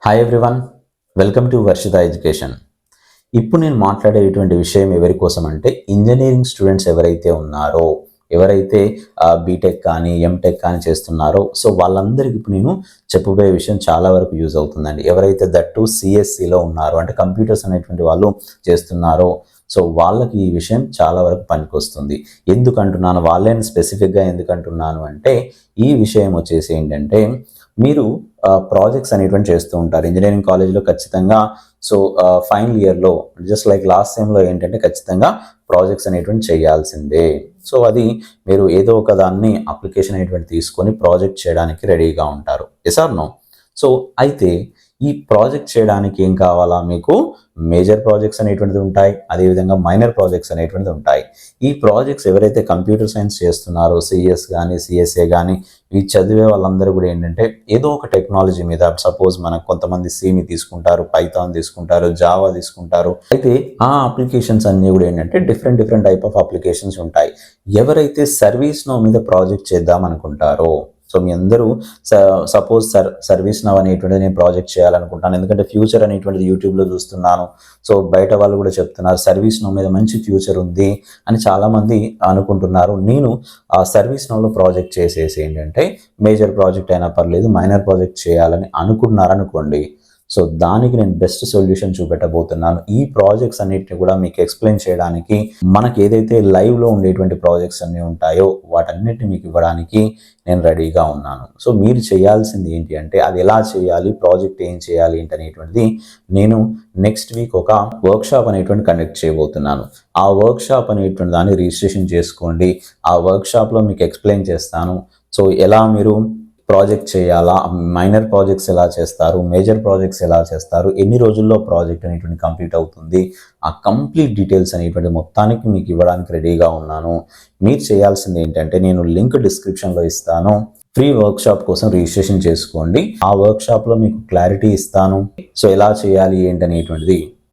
Hi everyone, welcome to Varshita education. ఇప్పుడు నేను మాట్లాడేటువంటి విషయం ఎవరి కోసం అంటే ఇంజనీరింగ్ స్టూడెంట్స్ ఎవరైతే ఉన్నారో, ఎవరైతే బీటెక్ కానీ ఎంటెక్ కానీ చేస్తున్నారో, సో వాళ్ళందరికీ ఇప్పుడు నేను చెప్పబోయే విషయం చాలా వరకు యూజ్ అవుతుందండి. ఎవరైతే దట్టు సిఎస్సిలో ఉన్నారో అంటే కంప్యూటర్స్ అనేటువంటి వాళ్ళు చేస్తున్నారో, సో వాళ్ళకి ఈ విషయం చాలా వరకు పనికొస్తుంది. ఎందుకంటున్నాను, వాళ్ళని స్పెసిఫిక్గా ఎందుకంటున్నాను అంటే ఈ విషయం వచ్చేసి ఏంటంటే మీరు ప్రాజెక్ట్స్ అనేటువంటి చేస్తూ ఉంటారు ఇంజనీరింగ్ కాలేజ్లో ఖచ్చితంగా. సో ఫైనల్ ఇయర్లో జస్ట్ లైక్ లాస్ట్ సెమ్లో ఏంటంటే ఖచ్చితంగా ప్రాజెక్ట్స్ అనేటువంటి చేయాల్సిందే. సో అది మీరు ఏదో ఒక దాన్ని అప్లికేషన్ అనేటువంటి తీసుకొని ప్రాజెక్ట్ చేయడానికి రెడీగా ఉంటారు. Yes are no? సో అయితే ఈ ప్రాజెక్ట్ చేయడానికి ఏం కావాలా, మీకు మేజర్ ప్రాజెక్ట్స్ అనేటువంటిది ఉంటాయి, అదేవిధంగా మైనర్ ప్రాజెక్ట్స్ అనేటువంటిది ఉంటాయి. ఈ ప్రాజెక్ట్స్ ఎవరైతే కంప్యూటర్ సైన్స్ చేస్తున్నారో, సిఎస్ కానీ సిఎస్ఏ కానీ ఇవి చదివే వాళ్ళందరూ కూడా ఏంటంటే ఏదో ఒక టెక్నాలజీ మీద, సపోజ్ మనకు కొంతమంది సిని తీసుకుంటారు, పైథాన్ తీసుకుంటారు, జావా తీసుకుంటారు. అయితే ఆ అప్లికేషన్స్ అన్నీ కూడా ఏంటంటే డిఫరెంట్ టైప్ ఆఫ్ అప్లికేషన్స్ ఉంటాయి. ఎవరైతే సర్వీస్ నో మీద ప్రాజెక్ట్ చేద్దాం అనుకుంటారో, సో మీ అందరూ సపోజ్ సర్వీస్ నవ్ అనేటువంటిది నేను ప్రాజెక్ట్ చేయాలనుకుంటాను, ఎందుకంటే ఫ్యూచర్ అనేటువంటిది యూట్యూబ్లో చూస్తున్నాను. సో బయట వాళ్ళు కూడా చెప్తున్నారు సర్వీస్ నవ్ మీద మంచి ఫ్యూచర్ ఉంది అని చాలామంది అనుకుంటున్నారు. నేను ఆ సర్వీస్ నవ్లో ప్రాజెక్ట్ చేసేసి ఏంటంటే మేజర్ ప్రాజెక్ట్ అయినా పర్లేదు, మైనర్ ప్రాజెక్ట్ చేయాలని అనుకుంటున్నారనుకోండి, సో దానికి నేను బెస్ట్ సొల్యూషన్ చూపెట్టబోతున్నాను. ఈ ప్రాజెక్ట్స్ అన్నిటిని కూడా మీకు ఎక్స్ప్లెయిన్ చేయడానికి, మనకి ఏదైతే లైవ్లో ఉండేటువంటి ప్రాజెక్ట్స్ అన్నీ ఉంటాయో వాటన్నిటిని మీకు ఇవ్వడానికి నేను రెడీగా ఉన్నాను. సో మీరు చేయాల్సింది ఏంటి అంటే అది ఎలా చేయాలి, ప్రాజెక్ట్ ఏం చేయాలి ఏంటనేటువంటిది నేను నెక్స్ట్ వీక్ ఒక వర్క్షాప్ అనేటువంటి కండక్ట్ చేయబోతున్నాను. ఆ వర్క్షాప్ అనేటువంటి దాన్ని రిజిస్ట్రేషన్ చేసుకోండి. ఆ వర్క్షాప్లో మీకు ఎక్స్ప్లెయిన్ చేస్తాను. సో ఎలా మీరు ప్రాజెక్ట్ చేయాలా, మైనర్ ప్రాజెక్ట్స్ ఎలా చేస్తారు, మేజర్ ప్రాజెక్ట్స్ ఎలా చేస్తారు, ఎన్ని రోజుల్లో ప్రాజెక్ట్ అనేటువంటి కంప్లీట్ అవుతుంది, ఆ కంప్లీట్ డీటెయిల్స్ అనేటువంటి మొత్తానికి మీకు ఇవ్వడానికి రెడీగా ఉన్నాను. మీరు చేయాల్సింది ఏంటంటే నేను లింక్ డిస్క్రిప్షన్లో ఇస్తాను. ఫ్రీ వర్క్షాప్ కోసం రిజిస్ట్రేషన్ చేసుకోండి. ఆ వర్క్షాప్లో మీకు క్లారిటీ ఇస్తాను. సో ఎలా చేయాలి ఏంటనేటువంటిది